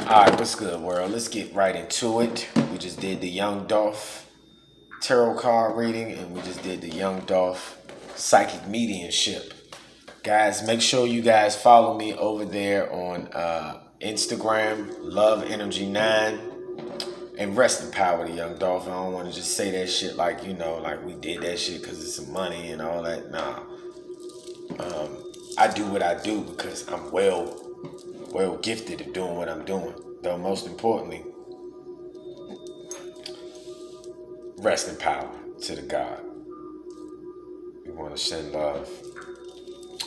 Alright, what's good, world? Let's get right into it. We just did the Young Dolph tarot card reading, and we just did the Young Dolph psychic mediumship. Guys, make sure you guys follow me over there on Instagram, Love Energy 9, and rest in power to Young Dolph. I don't want to just say that shit like, like we did that shit because it's some money and all that. Nah. I do what I do because I'm well gifted at doing what I'm doing. Though most importantly, rest in power to the God. We want to send love.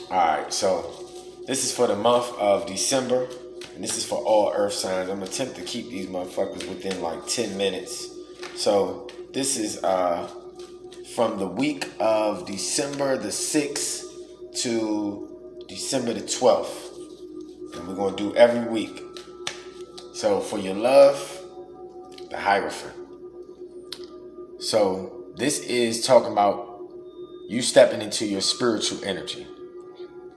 Alright, so this is for the month of December, and this is for all earth signs. I'm going to attempt to keep these motherfuckers within like 10 minutes. So this is from the week of December the 6th to December the 12th. And we're going to do every week. So for your love, the Hierophant. So this is talking about you stepping into your spiritual energy.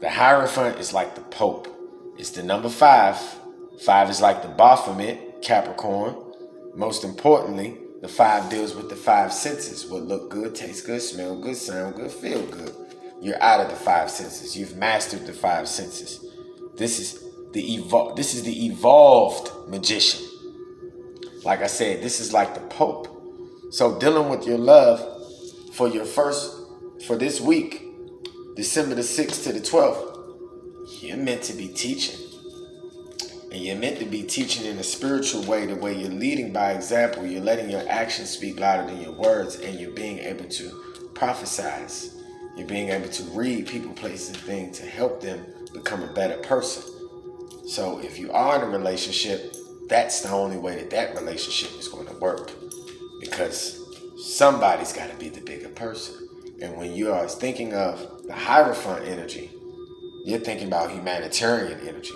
The Hierophant is like the Pope. It's the number 5. 5 is like the Baphomet, Capricorn. Most importantly, the 5 deals with the 5 senses. What look good, taste good, smell good, sound good, feel good. You're out of the 5 senses. You've mastered the 5 senses. This is the evolved magician. Like I said, this is like the Pope. So dealing with your love for this week, December the 6th to the 12th, you're meant to be teaching. And you're meant to be teaching in a spiritual way, the way you're leading by example. You're letting your actions speak louder than your words, and you're being able to prophesize. You're being able to read people, places, and things to help them become a better person. So if you are in a relationship, that's the only way that relationship is going to work. Because somebody's got to be the bigger person. And when you are thinking of the Hierophant energy, you're thinking about humanitarian energy.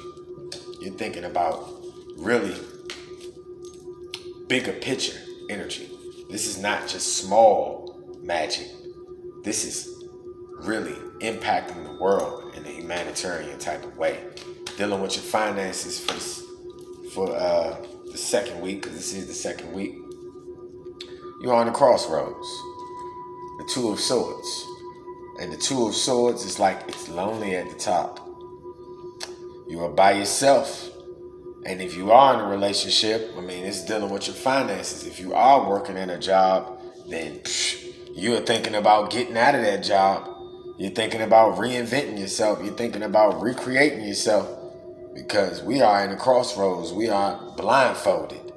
You're thinking about really bigger picture energy. This is not just small magic. This is really impacting the world in a humanitarian type of way. Dealing with your finances for the second week, because this is the second week. You're on the crossroads. The Two of Swords. And the Two of Swords is like it's lonely at the top. You are by yourself. And if you are in a relationship, it's dealing with your finances. If you are working in a job, then you're thinking about getting out of that job. You're thinking about reinventing yourself. You're thinking about recreating yourself. Because we are in a crossroads. We are blindfolded.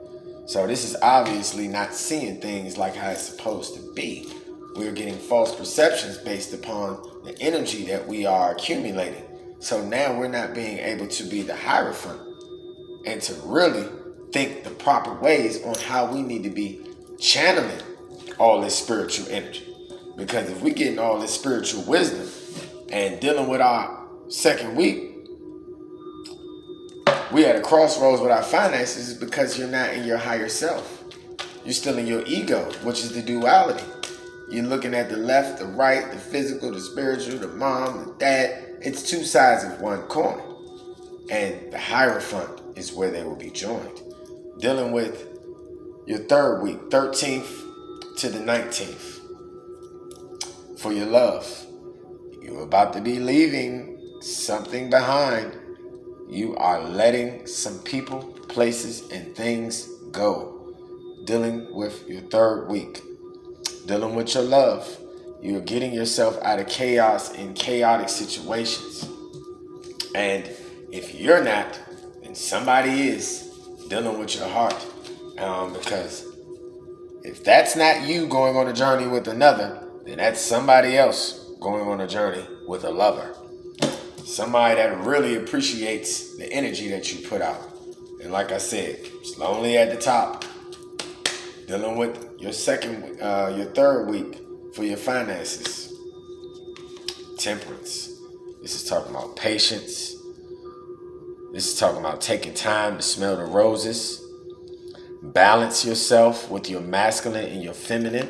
So this is obviously not seeing things like how it's supposed to be. We're getting false perceptions based upon the energy that we are accumulating. So now we're not being able to be the Hierophant and to really think the proper ways on how we need to be channeling all this spiritual energy. Because if we're getting all this spiritual wisdom and dealing with our second week, we at a crossroads with our finances is because you're not in your higher self. You're still in your ego, which is the duality. You're looking at the left, the right, the physical, the spiritual, the mom, the dad. It's two sides of one coin. And the Hierophant is where they will be joined. Dealing with your third week, 13th to the 19th. For your love, you're about to be leaving something behind. You are letting some people, places, and things go. Dealing with your third week. Dealing with your love. You're getting yourself out of chaos in chaotic situations. And if you're not, then somebody is dealing with your heart. Because if that's not you going on a journey with another, then that's somebody else going on a journey with a lover. Somebody that really appreciates the energy that you put out. And like I said, it's lonely at the top. Dealing with your third week for your finances. Temperance. This is talking about patience. This is talking about taking time to smell the roses. Balance yourself with your masculine and your feminine.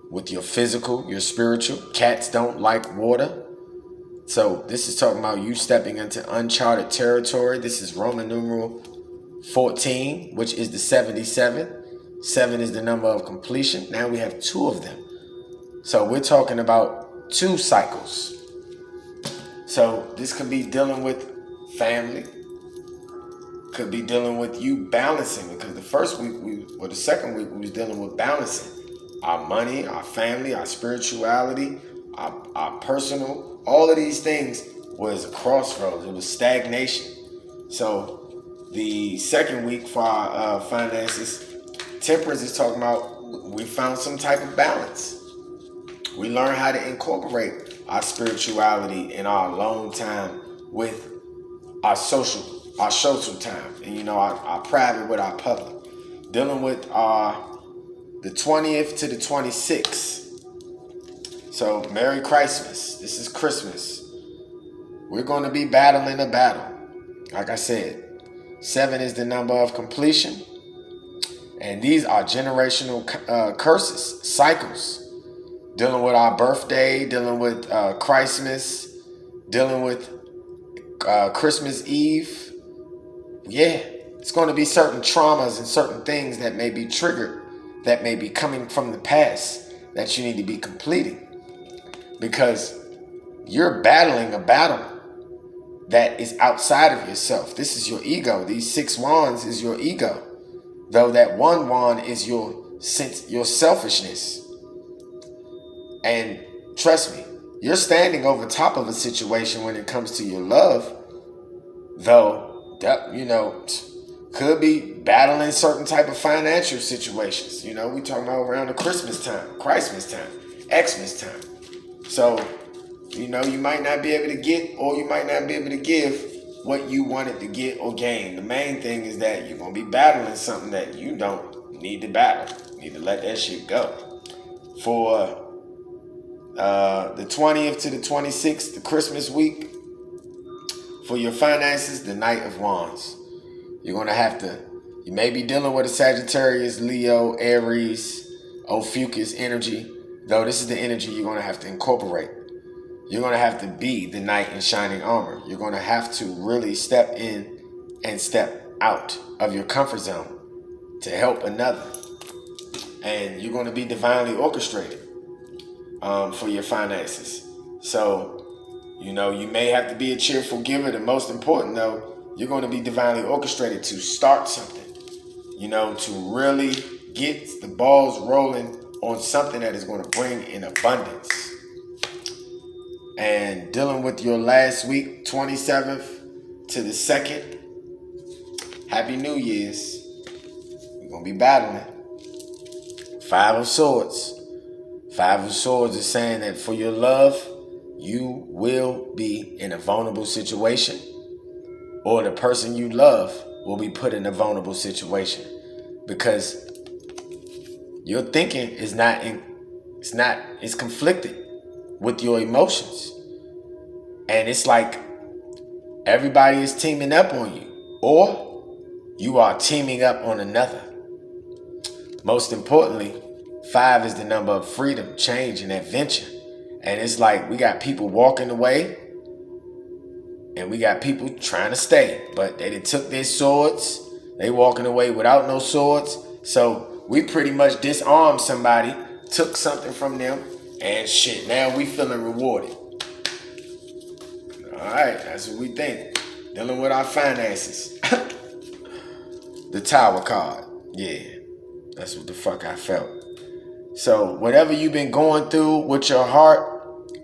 With your physical, your spiritual. Cats don't like water. So this is talking about you stepping into uncharted territory. This is Roman numeral 14, which is the 77. 7 is the number of completion. Now we have 2 of them. So we're talking about 2 cycles. So this could be dealing with family. Could be dealing with you balancing, because the first week the second week we was dealing with balancing our money, our family, our spirituality, our personal. All of these things was a crossroads. It was stagnation. So the second week for our finances, Temperance is talking about we found some type of balance. We learned how to incorporate our spirituality and our alone time with our social time, and our private with our public. Dealing with the 20th to the 26th. So Merry Christmas. This is Christmas. We're going to be battling a battle. Like I said, 7 is the number of completion. And these are generational curses, cycles. Dealing with our birthday, dealing with Christmas, dealing with Christmas Eve. Yeah, it's going to be certain traumas and certain things that may be triggered, that may be coming from the past, that you need to be completing. Because you're battling a battle that is outside of yourself. This is your ego. These 6 wands is your ego. Though that 1 wand is your selfishness. And trust me, you're standing over top of a situation when it comes to your love. Though, could be battling certain type of financial situations. We talking about around the Christmas time, Xmas time. So, you might not be able to get, or you might not be able to give what you wanted to get or gain. The main thing is that you're going to be battling something that you don't need to battle. You need to let that shit go. For the 20th to the 26th, the Christmas week, for your finances, the Knight of Wands. You're going to have to, you may be dealing with a Sagittarius, Leo, Aries, Ophiuchus energy, though this is the energy you're going to have to incorporate. You're going to have to be the knight in shining armor. You're going to have to really step in and step out of your comfort zone to help another. And you're going to be divinely orchestrated for your finances. So, you may have to be a cheerful giver. The most important, though, you're going to be divinely orchestrated to start something. To really get the balls rolling on something that is going to bring in abundance. And dealing with your last week, 27th to the 2nd, Happy New Year's. We're going to be battling. 5 of Swords. 5 of Swords is saying that for your love, you will be in a vulnerable situation, or the person you love will be put in a vulnerable situation, because your thinking is it's conflicted with your emotions. And it's like everybody is teaming up on you, or you are teaming up on another. Most importantly, 5 is the number of freedom, change, and adventure. And it's like we got people walking away and we got people trying to stay, but they done took their swords. They walking away without no swords. So we pretty much disarmed somebody, took something from them, and shit, now we feeling rewarded. All right, that's what we think. Dealing with our finances. The Tower card. Yeah, that's what the fuck I felt. So whatever you've been going through with your heart,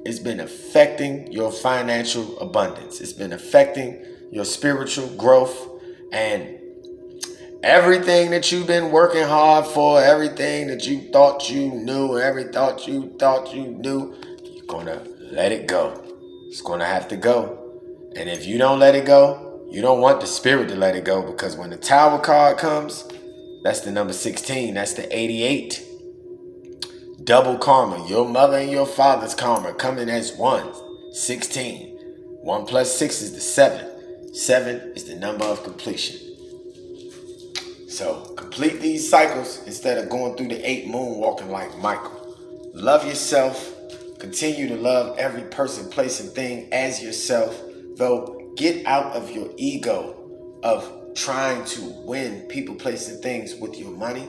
it's been affecting your financial abundance. It's been affecting your spiritual growth, and everything that you've been working hard for, everything that you thought you knew, you're gonna let it go. It's gonna have to go. And if you don't let it go, you don't want the spirit to let it go, because when the Tower card comes, that's the number 16. That's the 88. Double karma. Your mother and your father's karma coming as 1. 16. 1 plus 6 is the 7. 7 is the number of completion. So complete these cycles instead of going through the 8 moonwalking like Michael. Love yourself. Continue to love every person, place, and thing as yourself. Though get out of your ego. of trying to win people, placing things with your money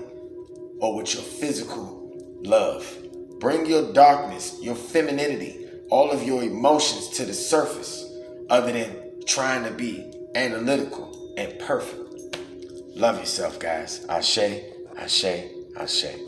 or with your physical love. Bring your darkness, your femininity, all of your emotions to the surface, other than trying to be analytical and perfect. Love yourself, guys. Ashe, ashe, ashe.